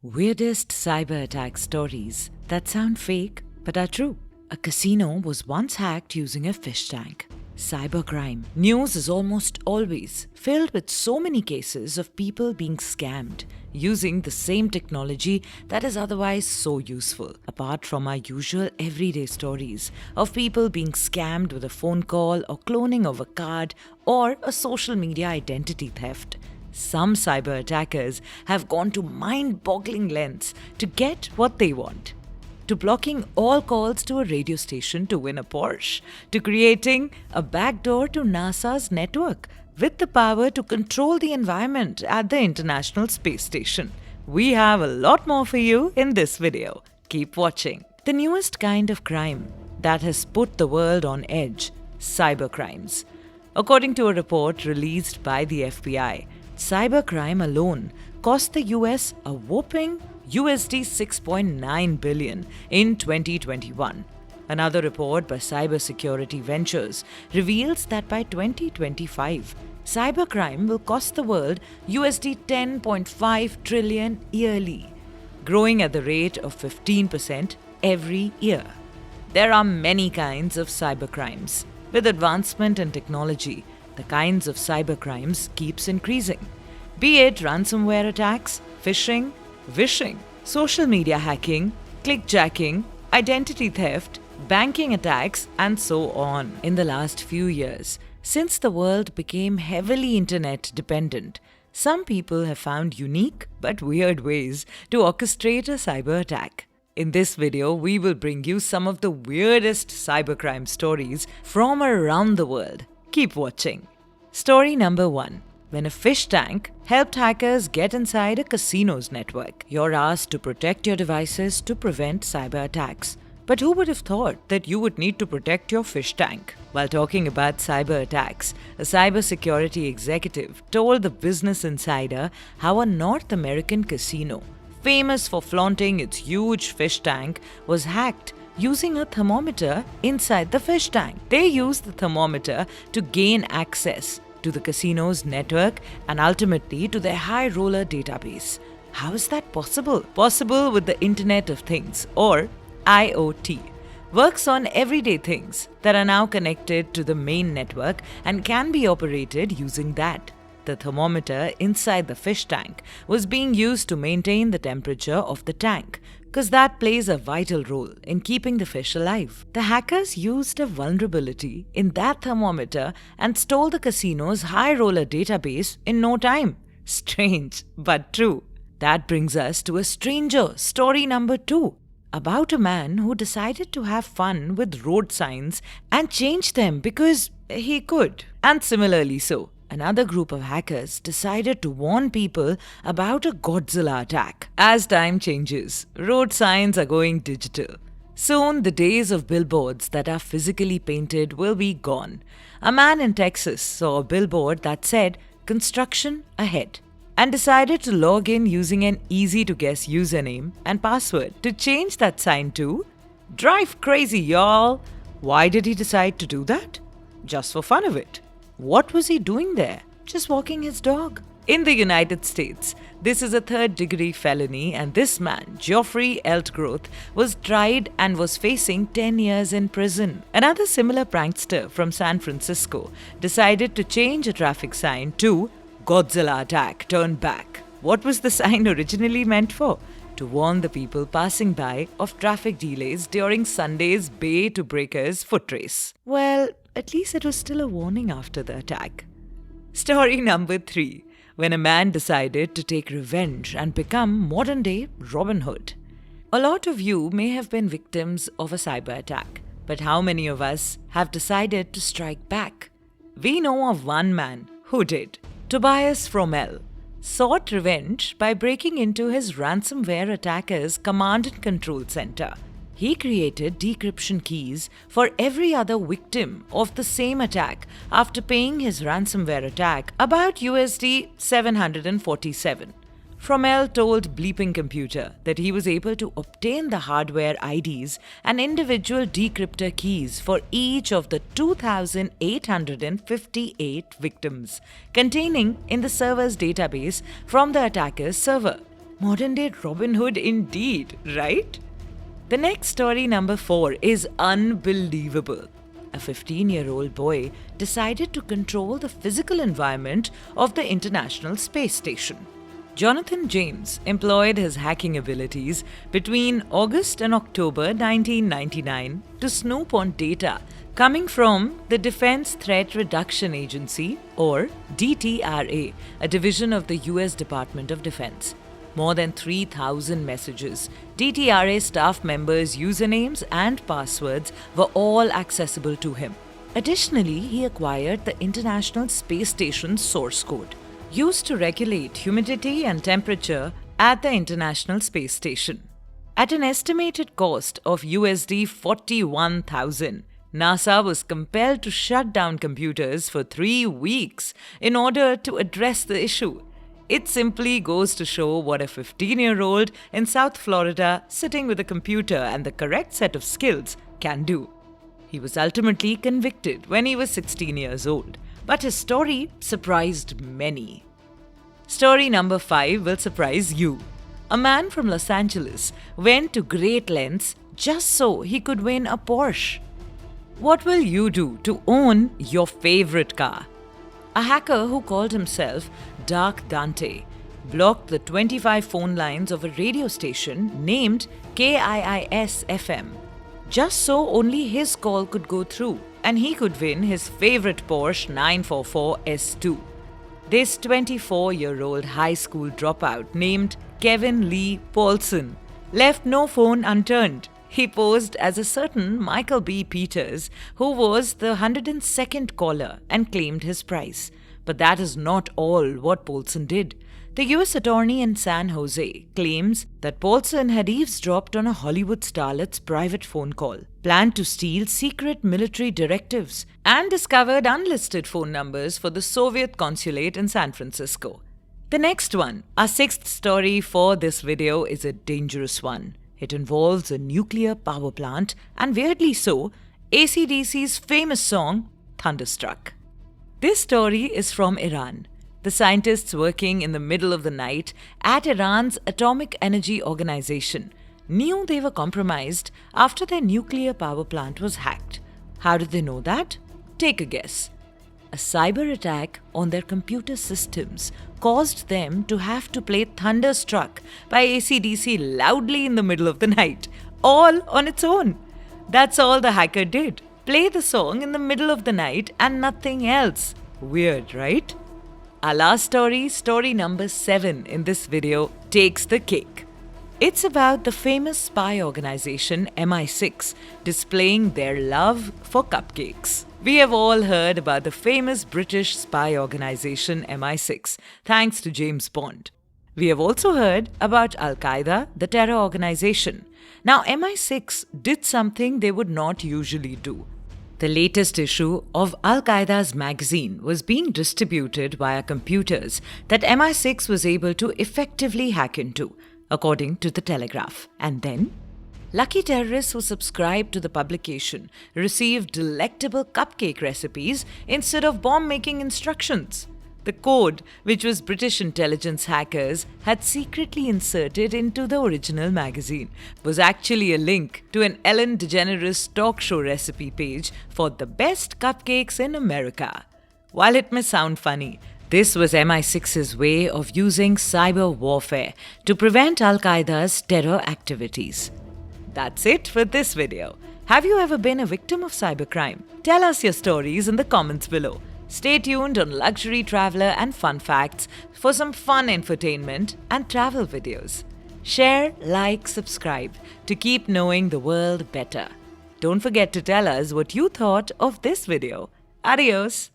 Weirdest cyber attack stories that sound fake but are true. A casino was once hacked using a fish tank. Cybercrime. News is almost always filled with so many cases of people being scammed using the same technology that is otherwise so useful. Apart from our usual everyday stories of people being scammed with a phone call or cloning of a card or a social media identity theft, some cyber attackers have gone to mind-boggling lengths to get what they want. To blocking all calls to a radio station to win a Porsche, to creating a backdoor to NASA's network with the power to control the environment at the International Space Station. We have a lot more for you in this video. Keep watching. The newest kind of crime that has put the world on edge: cybercrimes. According to a report released by the FBI, cybercrime alone cost the US a whopping USD 6.9 billion in 2021. Another report by Cybersecurity Ventures reveals that by 2025, cybercrime will cost the world USD 10.5 trillion yearly, growing at the rate of 15% every year. There are many kinds of cybercrimes. With advancement in technology, the kinds of cybercrimes keeps increasing. Be it ransomware attacks, phishing, vishing, social media hacking, clickjacking, identity theft, banking attacks, and so on. In the last few years, since the world became heavily internet dependent, some people have found unique but weird ways to orchestrate a cyber attack. In this video, we will bring you some of the weirdest cybercrime stories from around the world. Keep watching. Story number 1. When a fish tank helped hackers get inside a casino's network. You're asked to protect your devices to prevent cyber attacks. But who would have thought that you would need to protect your fish tank? While talking about cyber attacks, a cybersecurity executive told the Business Insider how a North American casino, famous for flaunting its huge fish tank, was hacked using a thermometer inside the fish tank. They used the thermometer to gain access to the casino's network and ultimately to their high roller database. How is that possible? Possible with the Internet of Things, or IoT. Works on everyday things that are now connected to the main network and can be operated using that. The thermometer inside the fish tank was being used to maintain the temperature of the tank, because that plays a vital role in keeping the fish alive. The hackers used a vulnerability in that thermometer and stole the casino's high roller database in no time. Strange, but true. That brings us to a stranger, story number 2, about a man who decided to have fun with road signs and change them because he could. And similarly so, another group of hackers decided to warn people about a Godzilla attack. As time changes, road signs are going digital. Soon, the days of billboards that are physically painted will be gone. A man in Texas saw a billboard that said, "Construction ahead," and decided to log in using an easy-to-guess username and password to change that sign to "Drive crazy, y'all." Why did he decide to do that? Just for fun of it. What was he doing there? Just walking his dog. In the United States, this is a third-degree felony, and this man, Geoffrey Eltgroth, was tried and was facing 10 years in prison. Another similar prankster from San Francisco decided to change a traffic sign to "Godzilla attack, turn back." What was the sign originally meant for? To warn the people passing by of traffic delays during Sunday's Bay to Breakers foot race. Well, at least it was still a warning after the attack. Story number 3. When a man decided to take revenge and become modern-day Robin Hood. A lot of you may have been victims of a cyber attack, but how many of us have decided to strike back? We know of one man who did. Tobias Frommel sought revenge by breaking into his ransomware attacker's command and control center. He created decryption keys for every other victim of the same attack after paying his ransomware attack about USD 747. Frommel told Bleeping Computer that he was able to obtain the hardware IDs and individual decryptor keys for each of the 2,858 victims containing in the server's database from the attacker's server. Modern day Robin Hood indeed, right? The next story, number 4, is unbelievable. A 15-year-old boy decided to control the physical environment of the International Space Station. Jonathan James employed his hacking abilities between August and October 1999 to snoop on data coming from the Defense Threat Reduction Agency, or DTRA, a division of the US Department of Defense. More than 3,000 messages, DTRA staff members' usernames and passwords were all accessible to him. Additionally, he acquired the International Space Station's source code, used to regulate humidity and temperature at the International Space Station. At an estimated cost of USD 41,000, NASA was compelled to shut down computers for 3 weeks in order to address the issue. It simply goes to show what a 15-year-old in South Florida sitting with a computer and the correct set of skills can do. He was ultimately convicted when he was 16 years old, but his story surprised many. Story number 5 will surprise you. A man from Los Angeles went to great lengths just so he could win a Porsche. What will you do to own your favorite car? A hacker who called himself Dark Dante blocked the 25 phone lines of a radio station named KIIS-FM, just so only his call could go through and he could win his favorite Porsche 944 S2. This 24-year-old high school dropout named Kevin Lee Paulson left no phone unturned. He posed as a certain Michael B. Peters, who was the 102nd caller, and claimed his prize. But that is not all what Paulson did. The US attorney in San Jose claims that Paulson had eavesdropped on a Hollywood starlet's private phone call, planned to steal secret military directives, and discovered unlisted phone numbers for the Soviet consulate in San Francisco. The next one, our 6th story for this video, is a dangerous one. It involves a nuclear power plant and, weirdly so, AC/DC's famous song, Thunderstruck. This story is from Iran. The scientists working in the middle of the night at Iran's Atomic Energy Organization knew they were compromised after their nuclear power plant was hacked. How did they know that? Take a guess. A cyber attack on their computer systems caused them to have to play Thunderstruck by AC/DC loudly in the middle of the night, all on its own. That's all the hacker did. Play the song in the middle of the night and nothing else. Weird, right? Our last story, story number 7 in this video, takes the cake. It's about the famous spy organization MI6 displaying their love for cupcakes. We have all heard about the famous British spy organization MI6, thanks to James Bond. We have also heard about Al-Qaeda, the terror organization. Now, MI6 did something they would not usually do. The latest issue of Al-Qaeda's magazine was being distributed via computers that MI6 was able to effectively hack into, according to the Telegraph. And then, lucky terrorists who subscribed to the publication received delectable cupcake recipes instead of bomb-making instructions. The code, which was British intelligence hackers had secretly inserted into the original magazine, was actually a link to an Ellen DeGeneres talk show recipe page for the best cupcakes in America. While it may sound funny, this was MI6's way of using cyber warfare to prevent Al-Qaeda's terror activities. That's it for this video. Have you ever been a victim of cybercrime? Tell us your stories in the comments below. Stay tuned on Luxury Traveler and Fun Facts for some fun infotainment and travel videos. Share, like, subscribe to keep knowing the world better. Don't forget to tell us what you thought of this video. Adios!